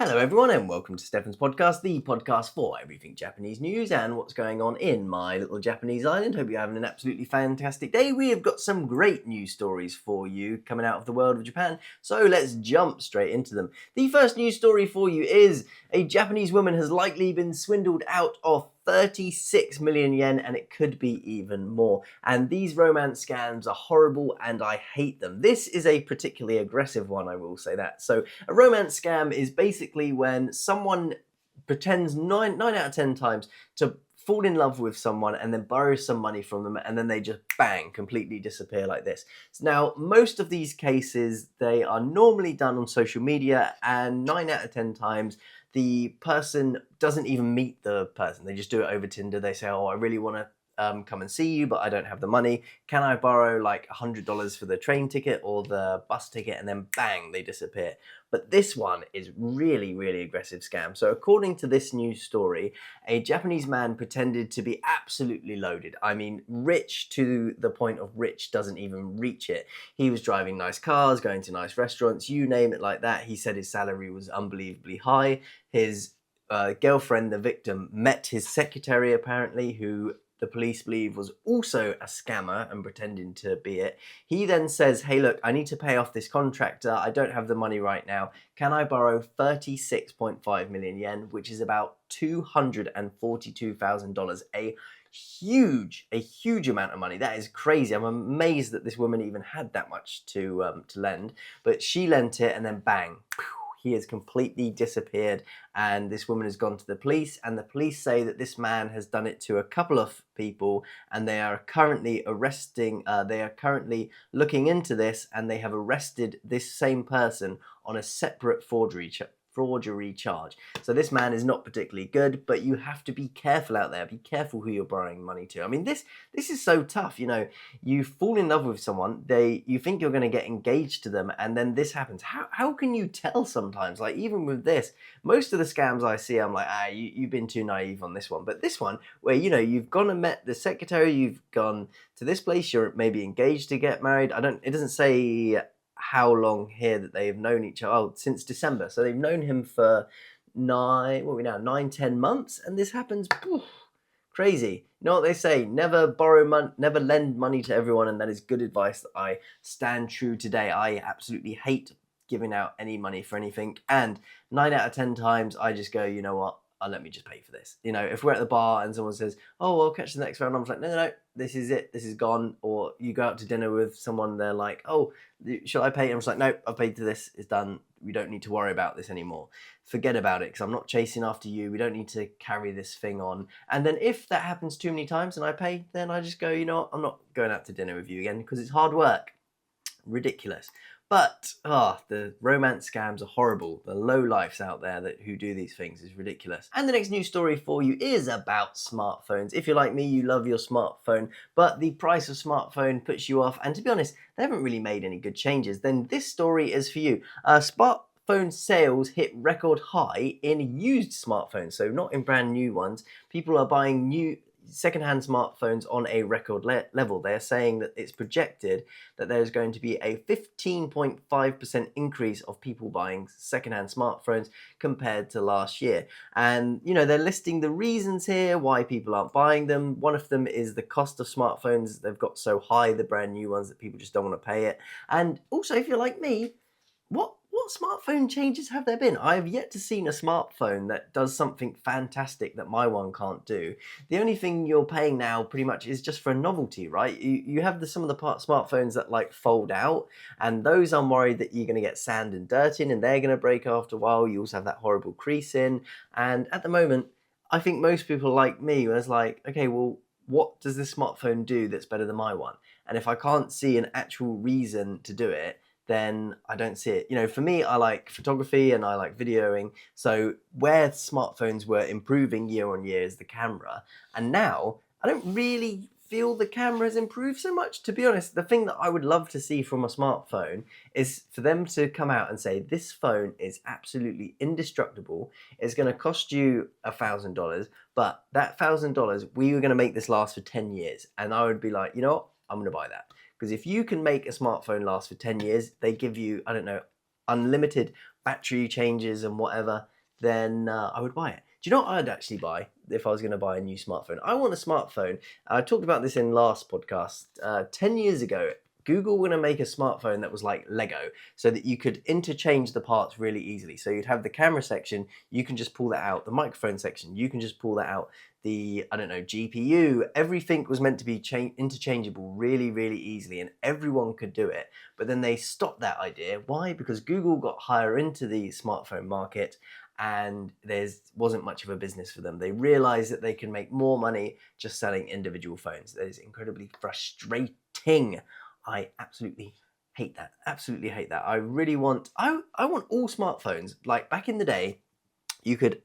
Hello everyone and welcome to Stefan's podcast, the podcast for everything Japanese news and what's going on in my little Japanese island. Hope you're having an absolutely fantastic day. We have got some great news stories for you coming out of the world of Japan, so let's jump straight into them. The first news story for you is a Japanese woman has likely been swindled out of 36 million yen, and it could be even more. And these romance scams are horrible and I hate them. This is a particularly aggressive one, I will say that. So a romance scam is basically when someone pretends nine out of 10 times to fall in love with someone and then borrow some money from them, and then they just bang, completely disappear like this. Now, most of these cases, they are normally done on social media, and 9 out of 10 times the person doesn't even meet the person. They just do it over Tinder. They say, oh, I really want to come and see you, but I don't have the money. Can I borrow like $100 for the train ticket or the bus ticket? And then bang, they disappear. But this one is really, really aggressive scam. So according to this news story, a Japanese man pretended to be absolutely loaded. I mean, rich to the point of rich doesn't even reach it. He was driving nice cars, going to nice restaurants, you name it like that. He said his salary was unbelievably high. His girlfriend, the victim, met his secretary apparently, who the police believe was also a scammer and pretending to be it. He then says, hey, look, I need to pay off this contractor. I don't have the money right now. Can I borrow 36.5 million yen, which is about $242,000, a huge amount of money. That is crazy. I'm amazed that this woman even had that much to lend, but she lent it and then bang, he has completely disappeared, and this woman has gone to the police, and the police say that this man has done it to a couple of people, and they are currently looking into this, and they have arrested this same person on a separate forgery charge. So this man is not particularly good, but you have to be careful out there. Be careful who you're borrowing money to. I mean, this is so tough. You know, you fall in love with someone, you think you're going to get engaged to them, and then this happens. How can you tell sometimes? Like, even with this, most of the scams I see, I'm like, you've been too naive on this one. But this one, where, you know, you've gone and met the secretary, you've gone to this place, you're maybe engaged to get married. It doesn't say how long here that they've known each other. Since December. So they've known him for 9-10 months, and this happens. Crazy. You know what they say? Never borrow money, never lend money to everyone, and that is good advice that I stand true today. I absolutely hate giving out any money for anything, and 9 out of 10 times I just go, you know what? Let me just pay for this. You know, if we're at the bar and someone says, oh, I'll catch the next round, I'm like, no, this is it, this is gone. Or you go out to dinner with someone, they're like, oh, shall I pay? And I'm just like, no, I've paid to this, it's done. We don't need to worry about this anymore. Forget about it, because I'm not chasing after you. We don't need to carry this thing on. And then if that happens too many times and I pay, then I just go, you know what? I'm not going out to dinner with you again, because it's hard work. Ridiculous. But the romance scams are horrible. The low lifes out there who do these things is ridiculous. And the next news story for you is about smartphones. If you're like me, you love your smartphone, but the price of smartphone puts you off. And to be honest, they haven't really made any good changes. Then this story is for you. Smartphone sales hit record high in used smartphones, so not in brand new ones. People are buying new secondhand smartphones on a record level. They're saying that it's projected that there's going to be a 15.5% increase of people buying secondhand smartphones compared to last year. And, you know, they're listing the reasons here why people aren't buying them. One of them is the cost of smartphones. They've got so high, the brand new ones, that people just don't want to pay it. And also, if you're like me, what smartphone changes have there been? I have yet to see a smartphone that does something fantastic that my one can't do. The only thing you're paying now pretty much is just for a novelty, right? You have some of the smartphones that like fold out, and those I'm worried that you're going to get sand and dirt in, and they're going to break after a while. You also have that horrible crease in, and at the moment, I think most people like me was like, okay, well, what does this smartphone do that's better than my one? And if I can't see an actual reason to do it, then I don't see it. You know, for me, I like photography and I like videoing. So where smartphones were improving year on year is the camera. And now I don't really feel the camera has improved so much. To be honest, the thing that I would love to see from a smartphone is for them to come out and say, this phone is absolutely indestructible. It's going to cost you $1,000, but that $1,000, we were going to make this last for 10 years. And I would be like, you know what? I'm going to buy that. Because if you can make a smartphone last for 10 years, they give you, I don't know, unlimited battery changes and whatever, then I would buy it. Do you know what I'd actually buy if I was going to buy a new smartphone? I want a smartphone. I talked about this in last podcast. 10 years ago, Google were going to make a smartphone that was like Lego, so that you could interchange the parts really easily. So you'd have the camera section, you can just pull that out. The microphone section, you can just pull that out. The, I don't know, GPU, everything was meant to be interchangeable really, really easily, and everyone could do it. But then they stopped that idea. Why? Because Google got higher into the smartphone market, and there wasn't much of a business for them. They realized that they can make more money just selling individual phones. That is incredibly frustrating. I absolutely hate that. Absolutely hate that. I really want, I want all smartphones. Like back in the day, you could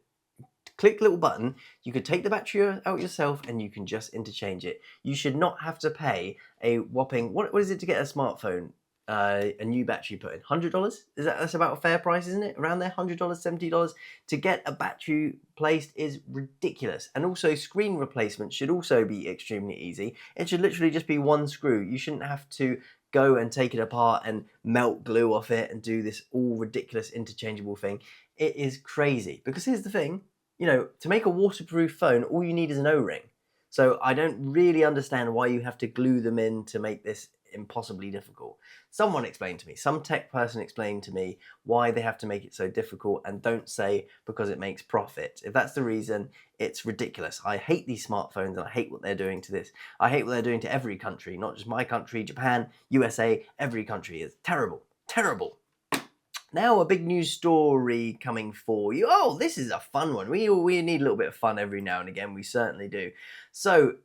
click a little button, you could take the battery out yourself, and you can just interchange it. You should not have to pay a whopping, what is it to get a smartphone? A new battery put in, $100? That's about a fair price, isn't it? Around there, $100, $70 to get a battery placed is ridiculous. And also, screen replacement should also be extremely easy. It should literally just be one screw. You shouldn't have to go and take it apart and melt glue off it and do this all ridiculous interchangeable thing. It is crazy, because here's the thing, you know, to make a waterproof phone, all you need is an O-ring. So I don't really understand why you have to glue them in to make this impossibly difficult. Someone explained to me, some tech person explained to me why they have to make it so difficult, and don't say because it makes profit. If that's the reason, it's ridiculous. I hate these smartphones, and I hate what they're doing to this. I hate what they're doing to every country, not just my country, Japan, USA, every country. Is terrible, terrible. Now a big news story coming for you. Oh, this is a fun one. We need a little bit of fun every now and again. We certainly do. So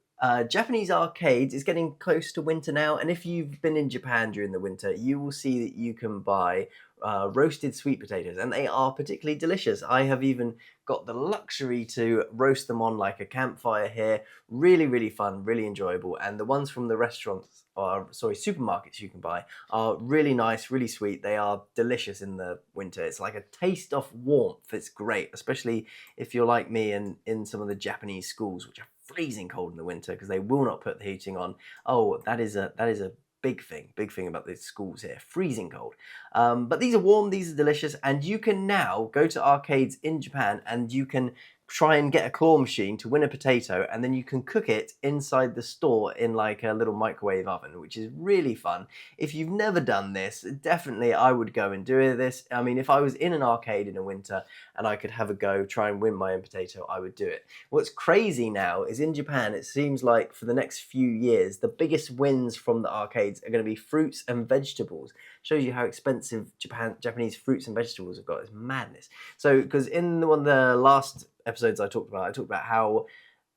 Japanese arcades is getting close to winter now, and if you've been in Japan during the winter, you will see that you can buy roasted sweet potatoes, and they are particularly delicious. I have even got the luxury to roast them on like a campfire here. Really, really fun, really enjoyable, and the ones from the restaurants, or sorry, supermarkets you can buy are really nice, really sweet. They are delicious in the winter. It's like a taste of warmth. It's great, especially if you're like me and in some of the Japanese schools, which are freezing cold in the winter because they will not put the heating on. Oh, that is a big thing about the schools here, freezing cold. But these are warm, these are delicious, and you can now go to arcades in Japan and you can try and get a claw machine to win a potato, and then you can cook it inside the store in like a little microwave oven, which is really fun. If you've never done this, definitely I would go and do this. I mean, if I was in an arcade in the winter and I could have a go, try and win my own potato, I would do it. What's crazy now is in Japan, it seems like for the next few years, the biggest wins from the arcades are going to be fruits and vegetables. Shows you how expensive Japanese fruits and vegetables have got. It's madness. So, because in one of the last episodes I talked about how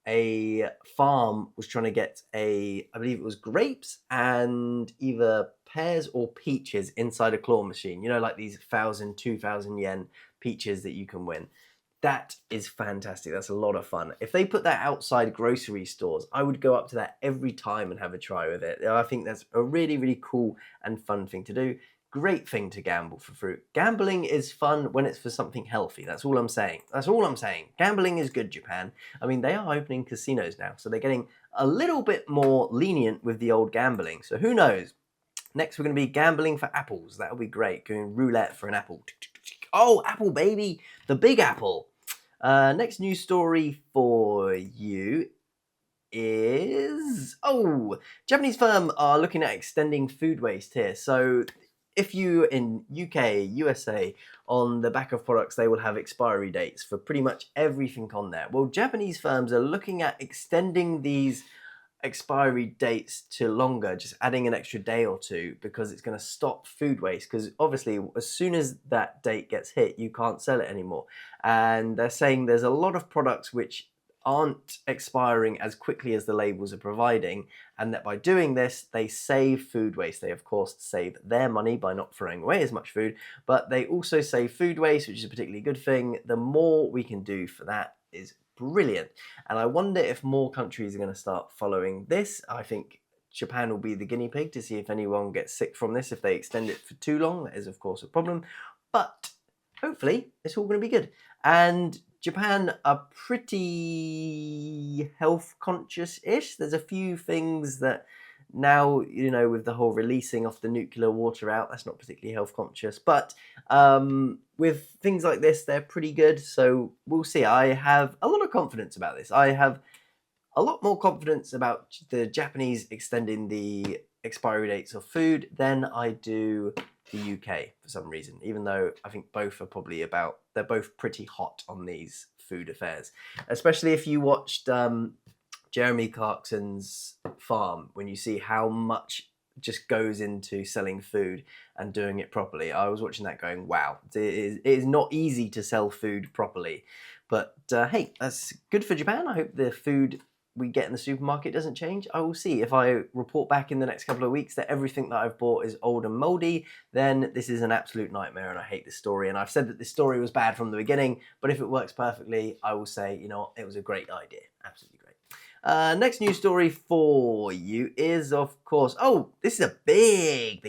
a farm was trying to get I believe it was grapes and either pears or peaches inside a claw machine. You know, like these 1,000, 2,000 yen peaches that you can win. That is fantastic. That's a lot of fun. If they put that outside grocery stores, I would go up to that every time and have a try with it. I think that's a really, really cool and fun thing to do. Great thing to gamble for fruit. Gambling is fun when it's for something healthy. That's all I'm saying. That's all I'm saying. Gambling is good, Japan. I mean, they are opening casinos now, so they're getting a little bit more lenient with the old gambling. So who knows? Next, we're going to be gambling for apples. That'll be great. Going roulette for an apple. Oh, apple, baby. The big apple. Next news story for you is... Oh, Japanese firm are looking at extending food waste here. So if you in UK, USA, on the back of products, they will have expiry dates for pretty much everything on there. Well, Japanese firms are looking at extending these expiry dates to longer, just adding an extra day or two, because it's going to stop food waste. Because obviously, as soon as that date gets hit, you can't sell it anymore. And they're saying there's a lot of products which aren't expiring as quickly as the labels are providing, and that by doing this, they save food waste. They, of course, save their money by not throwing away as much food, but they also save food waste, which is a particularly good thing. The more we can do for that is brilliant. And I wonder if more countries are going to start following this. I think Japan will be the guinea pig to see if anyone gets sick from this. If they extend it for too long, that is, of course, a problem. But hopefully, it's all going to be good. And Japan are pretty health conscious-ish. There's a few things that now, with the whole releasing of the nuclear water out, that's not particularly health conscious, but with things like this, they're pretty good. So we'll see. I have a lot of confidence about this. I have a lot more confidence about the Japanese extending the expiry dates of food than I do the UK for some reason, even though I think both are they're both pretty hot on these food affairs, especially if you watched Jeremy Clarkson's Farm, when you see how much just goes into selling food and doing it properly. I was watching that going, wow, it is not easy to sell food properly. But hey, that's good for Japan. I hope the food we get in the supermarket doesn't change. I will see. If I report back in the next couple of weeks that everything that I've bought is old and moldy, then this is an absolute nightmare and I hate this story. And I've said that this story was bad from the beginning, but if it works perfectly, I will say, it was a great idea. Absolutely great. Next news story for you is, of course, this is a big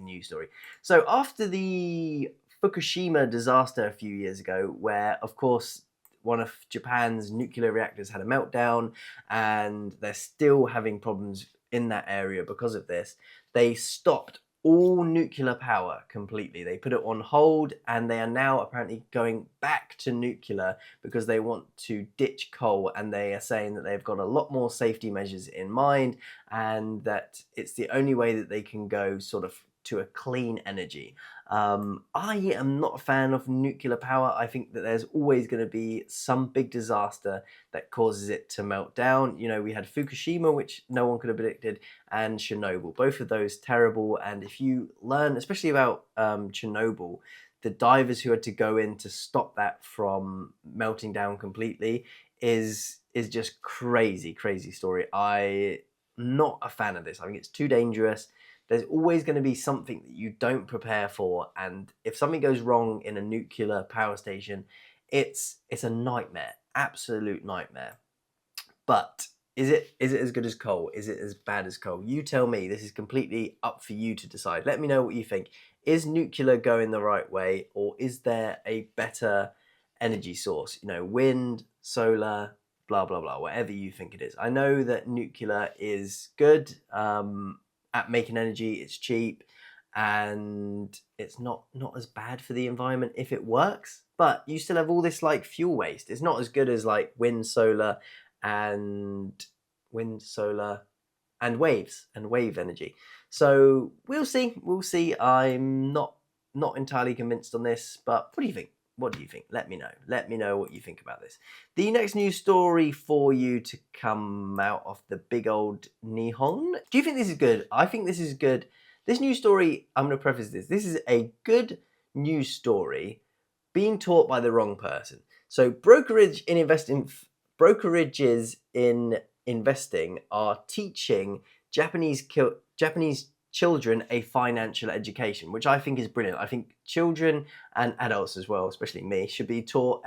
news story. So after the Fukushima disaster a few years ago, where, of course, one of Japan's nuclear reactors had a meltdown and they're still having problems in that area because of this, they stopped all nuclear power completely. They put it on hold and they are now apparently going back to nuclear because they want to ditch coal, and they are saying that they've got a lot more safety measures in mind and that it's the only way that they can go sort of to a clean energy. I am not a fan of nuclear power. I think that there's always going to be some big disaster that causes it to melt down. We had Fukushima, which no one could have predicted, and Chernobyl. Both of those terrible. And if you learn, especially about Chernobyl, the divers who had to go in to stop that from melting down completely is just crazy story. I'm not a fan of this. I think it's too dangerous. There's always going to be something that you don't prepare for, and if something goes wrong in a nuclear power station, it's a nightmare, absolute nightmare. But is it as good as coal? Is it as bad as coal? You tell me. This is completely up for you to decide. Let me know what you think. Is nuclear going the right way, or is there a better energy source? Wind, solar, blah blah blah, whatever you think it is. I know that nuclear is good. At making energy, it's cheap, and it's not as bad for the environment if it works, but you still have all this like fuel waste. It's not as good as like wind, solar, and waves and wave energy. So we'll see. I'm not entirely convinced on this, but what do you think? Let me know what you think about this. The next news story for you to come out of the big old Nihon. Do you think this is good? I think this is good. This news story, I'm going to preface this. This is a good news story being taught by the wrong person. So brokerages in investing are teaching Japanese children a financial education, which I think is brilliant. I think children and adults as well, especially me, should be taught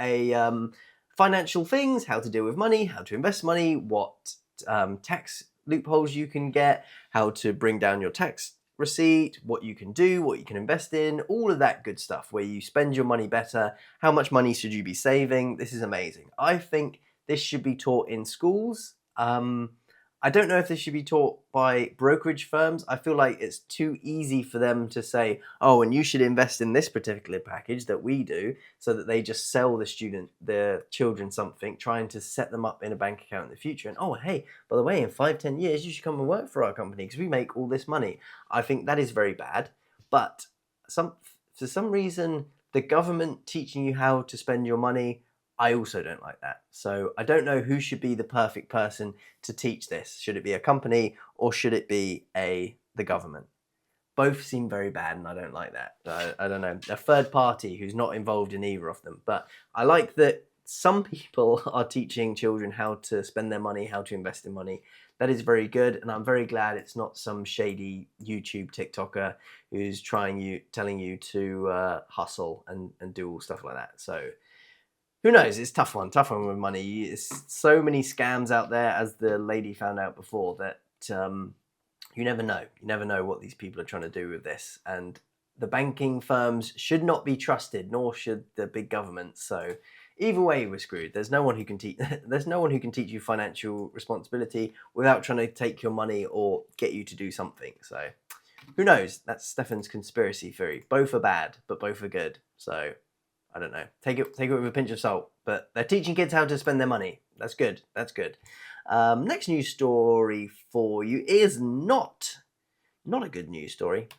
financial things, how to deal with money, how to invest money, what tax loopholes you can get, how to bring down your tax receipt, what you can do, what you can invest in, all of that good stuff, where you spend your money better, how much money should you be saving. This is amazing. I think this should be taught in schools. I don't know if this should be taught by brokerage firms. I feel like it's too easy for them to say, oh, and you should invest in this particular package that we do, so that they just sell the children something, trying to set them up in a bank account in the future. And oh, hey, by the way, in 5-10 years, you should come and work for our company because we make all this money. I think that is very bad. But for some reason, the government teaching you how to spend your money, I also don't like that. So I don't know who should be the perfect person to teach this. Should it be a company or should it be the government? Both seem very bad and I don't like that. I don't know. A third party who's not involved in either of them. But I like that some people are teaching children how to spend their money, how to invest in money. That is very good, and I'm very glad it's not some shady YouTube TikToker who's telling you to hustle and do all stuff like that. So who knows? It's tough one with money. It's so many scams out there, as the lady found out before, that you never know. You never know what these people are trying to do with this. And the banking firms should not be trusted, nor should the big government. So Either way, we're screwed. There's no one who can teach. There's no one who can teach you financial responsibility without trying to take your money or get you to do something. So, who knows? That's Stefan's conspiracy theory. Both are bad, but both are good. So, I don't know. Take it with a pinch of salt. But they're teaching kids how to spend their money. That's good. That's good. Next news story for you is not a good news story,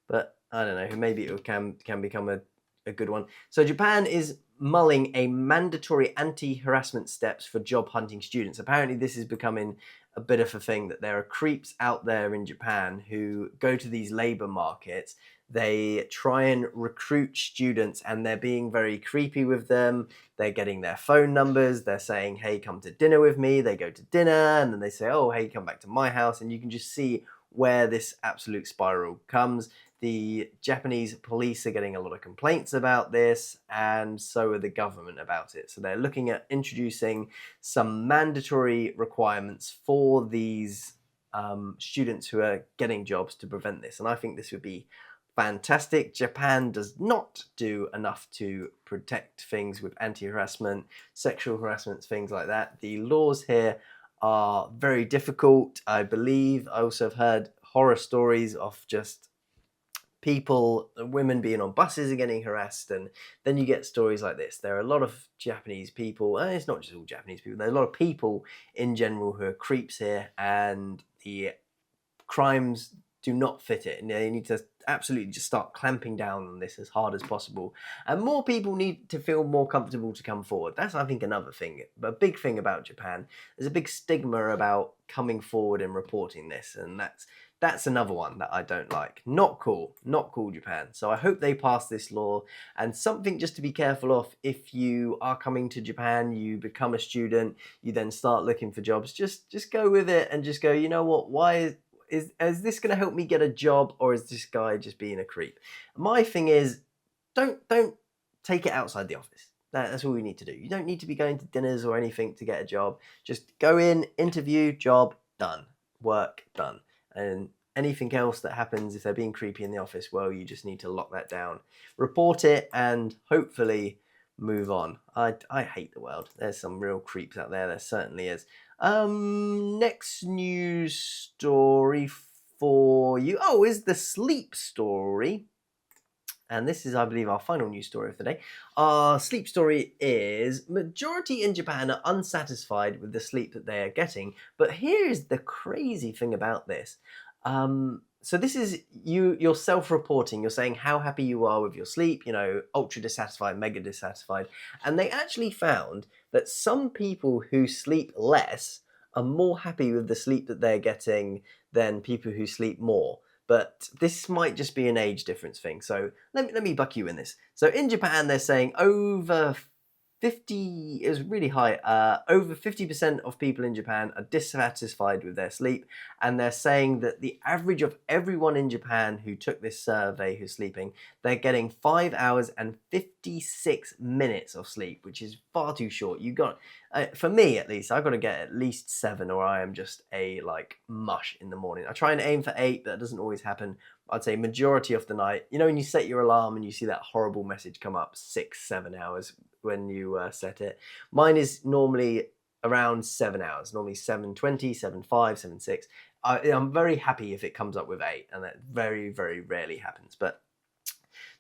but I don't know. Maybe it can become a good one. So Japan is mulling a mandatory anti-harassment steps for job hunting students. Apparently this is becoming a bit of a thing, that there are creeps out there in Japan who go to these labor markets. They try and recruit students and they're being very creepy with them. They're getting their phone numbers. They're saying, hey, come to dinner with me. They go to dinner and then they say, oh, hey, come back to my house. And you can just see where this absolute spiral comes. The Japanese police are getting a lot of complaints about this, and so are the government about it. So they're looking at introducing some mandatory requirements for these students who are getting jobs to prevent this. And I think this would be fantastic. Japan does not do enough to protect things with anti-harassment, sexual harassment, things like that. The laws here are very difficult, I believe. I also have heard horror stories of just women being on buses and getting harassed, and then you get stories like this. There are a lot of Japanese people, and it's not just all Japanese people, there are a lot of people in general who are creeps here, and the crimes do not fit it, and they need to absolutely just start clamping down on this as hard as possible. And more people need to feel more comfortable to come forward. That's, I think, another thing, a big thing about Japan. There's a big stigma about coming forward and reporting this, and that's another one that I don't like. Not cool, Japan. So I hope they pass this law. And something just to be careful of, if you are coming to Japan, you become a student, you then start looking for jobs, just go with it and just go, you know what, why is this going to help me get a job, or is this guy just being a creep? My thing is, don't take it outside the office. That's all we need to do. You don't need to be going to dinners or anything to get a job. Just go in, interview, job, done. Work, done. And anything else that happens, if they're being creepy in the office, well, you just need to lock that down, report it, and hopefully move on. I hate the world. There's some real creeps out there. There certainly is. Next news story for you. Oh, is the sleep story. And this is, I believe, our final news story of the day. Our sleep story is, majority in Japan are unsatisfied with the sleep that they are getting. But here is the crazy thing about this. So this is you're self-reporting. You're saying how happy you are with your sleep, you know, ultra dissatisfied, mega dissatisfied. And they actually found that some people who sleep less are more happy with the sleep that they're getting than people who sleep more. But this might just be an age difference thing. So let me buck you in this. So in Japan, they're saying over 50 is really high. Over 50% of people in Japan are dissatisfied with their sleep, and they're saying that the average of everyone in Japan who took this survey who's sleeping, they're getting 5 hours and 56 minutes of sleep, which is far too short. You got, for me at least, I've got to get at least 7, or I am just a mush in the morning. I try and aim for 8, but that doesn't always happen. I'd say majority of the night, you know, when you set your alarm and you see that horrible message come up 6-7 hours when you set it. Mine is normally around 7 hours, normally 7:20, 7:05, 7:06. I'm very happy if it comes up with 8, and that very, very rarely happens. But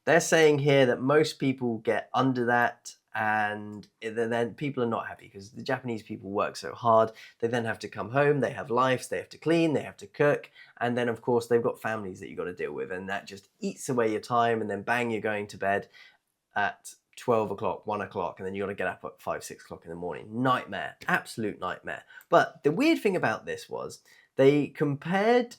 they're saying here that most people get under that, and then people are not happy because the Japanese people work so hard. They then have to come home, they have lives, they have to clean, they have to cook, and then of course they've got families that you've got to deal with, and that just eats away your time, and then bang, you're going to bed at 12 o'clock, 1 o'clock, and then you got to get up at 5, 6 o'clock in the morning. Nightmare, absolute nightmare. But the weird thing about this was they compared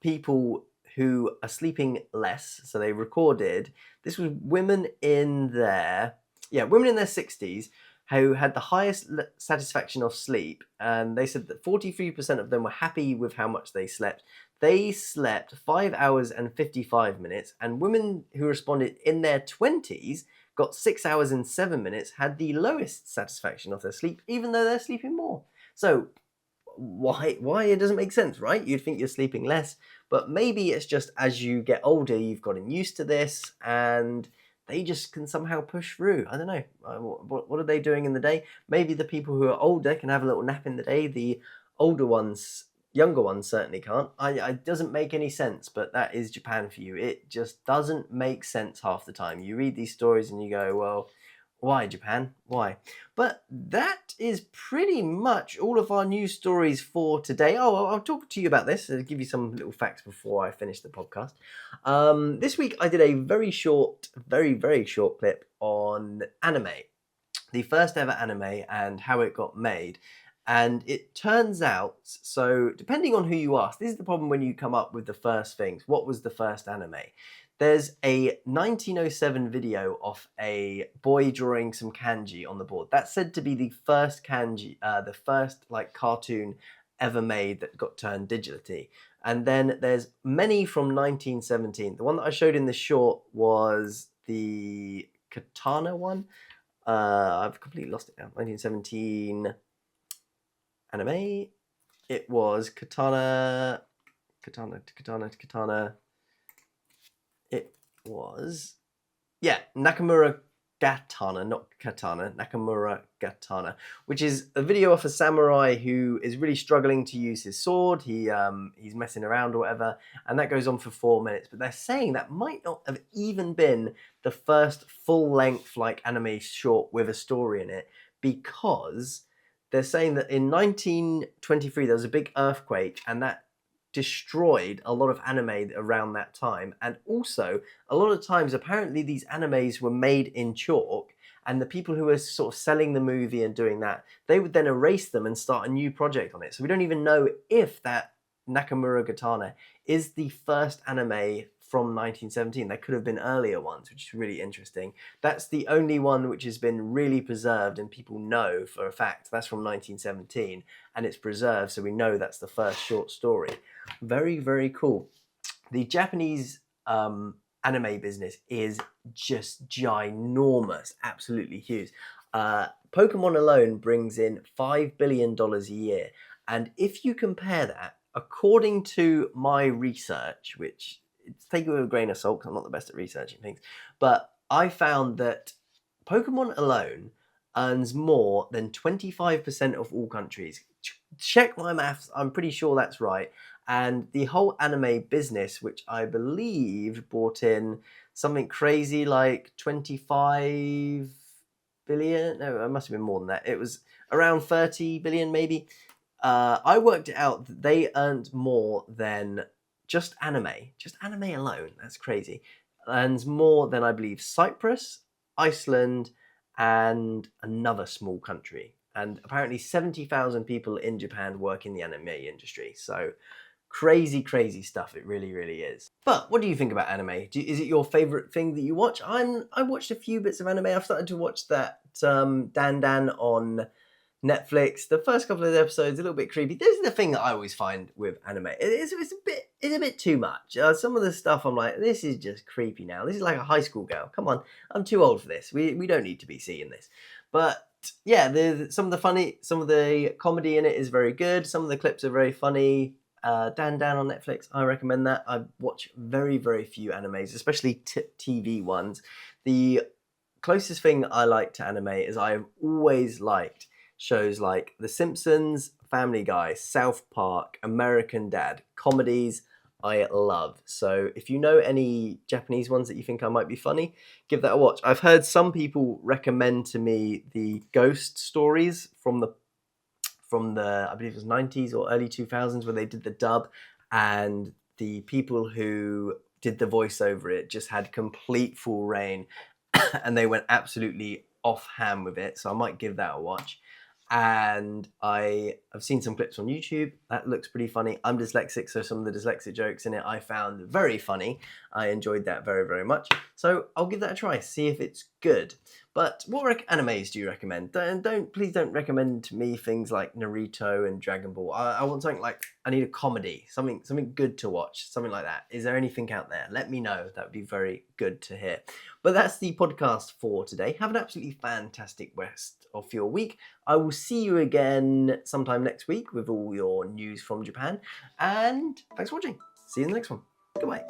people who are sleeping less. So they recorded, this was women in their 60s who had the highest satisfaction of sleep. And they said that 43% of them were happy with how much they slept. They slept 5 hours and 55 minutes. And women who responded in their 20s got 6 hours and 7 minutes, had the lowest satisfaction of their sleep, even though they're sleeping more. So why it doesn't make sense, right? You'd think you're sleeping less, but maybe it's just as you get older, you've gotten used to this, and they just can somehow push through. I don't know. What are they doing in the day? Maybe the people who are older can have a little nap in the day. The older ones, younger ones certainly can't. It doesn't make any sense, but that is Japan for you. It just doesn't make sense half the time. You read these stories and you go, well, why Japan? Why? But that is pretty much all of our news stories for today. Oh, I'll talk to you about this. I'll give you some little facts before I finish the podcast. This week I did a very short, very short clip on anime. The first ever anime and how it got made. And it turns out, so depending on who you ask, this is the problem when you come up with the first things. What was the first anime? There's a 1907 video of a boy drawing some kanji on the board. That's said to be the first kanji, the first like cartoon ever made that got turned digitally. And then there's many from 1917. The one that I showed in the short was the katana one. I've completely lost it now. 1917 anime. It was katana. It was, yeah, Nakamura Gatana, not Katana, Nakamura Gatana, which is a video of a samurai who is really struggling to use his sword. He's messing around or whatever, and that goes on for 4 minutes. But they're saying that might not have even been the first full-length like anime short with a story in it, because they're saying that in 1923 there was a big earthquake, and that destroyed a lot of anime around that time. And also, a lot of times, apparently these animes were made in chalk, and the people who were sort of selling the movie and doing that, they would then erase them and start a new project on it. So we don't even know if that Nakamura Gatana is the first anime from 1917. There could have been earlier ones, which is really interesting. That's the only one which has been really preserved and people know for a fact. That's from 1917 and it's preserved, so we know that's the first short story. Very cool. The Japanese anime business is just ginormous, absolutely huge. Pokemon alone brings in $5 billion a year. And if you compare that, according to my research, which take it with a grain of salt because I'm not the best at researching things, but I found that Pokemon alone earns more than 25% of all countries. Check my maths, I'm pretty sure that's right. And the whole anime business, which I believe brought in something crazy like 25 billion, no, it must have been more than that. It was around 30 billion maybe. I worked it out that they earned more than just anime alone, that's crazy, earns more than I believe Cyprus, Iceland, and another small country. And apparently 70,000 people in Japan work in the anime industry. So crazy stuff, it really is. But what do you think about anime? Is it your favorite thing that you watch? I watched a few bits of anime. I've started to watch that Dan Dan on Netflix. The first couple of episodes a little bit creepy. This is the thing that I always find with anime. It's a bit too much. Some of the stuff I'm like, this is just creepy now. This is like a high school girl. Come on, I'm too old for this. We don't need to be seeing this. But yeah, some of the comedy in it is very good. Some of the clips are very funny. Dan on Netflix, I recommend that. I watch very few animes, especially TV ones. The closest thing I like to anime is I have always liked shows like The Simpsons, Family Guy, South Park, American Dad, comedies I love. So if you know any Japanese ones that you think I might be funny, give that a watch. I've heard some people recommend to me the ghost stories from the I believe it was 90s or early 2000s where they did the dub, and the people who did the voice over it just had complete full reign and they went absolutely off hand with it. So I might give that a watch. And I've seen some clips on YouTube. That looks pretty funny. I'm dyslexic, so some of the dyslexic jokes in it I found very funny. I enjoyed that very much. So I'll give that a try, see if it's good. But what animes do you recommend? Please don't recommend to me things like Naruto and Dragon Ball. I want something like, I need a comedy, something good to watch, something like that. Is there anything out there? Let me know. That would be very good to hear. But that's the podcast for today. Have an absolutely fantastic rest of your week. I will see you again sometime next week with all your news from Japan. And thanks for watching. See you in the next one. Goodbye.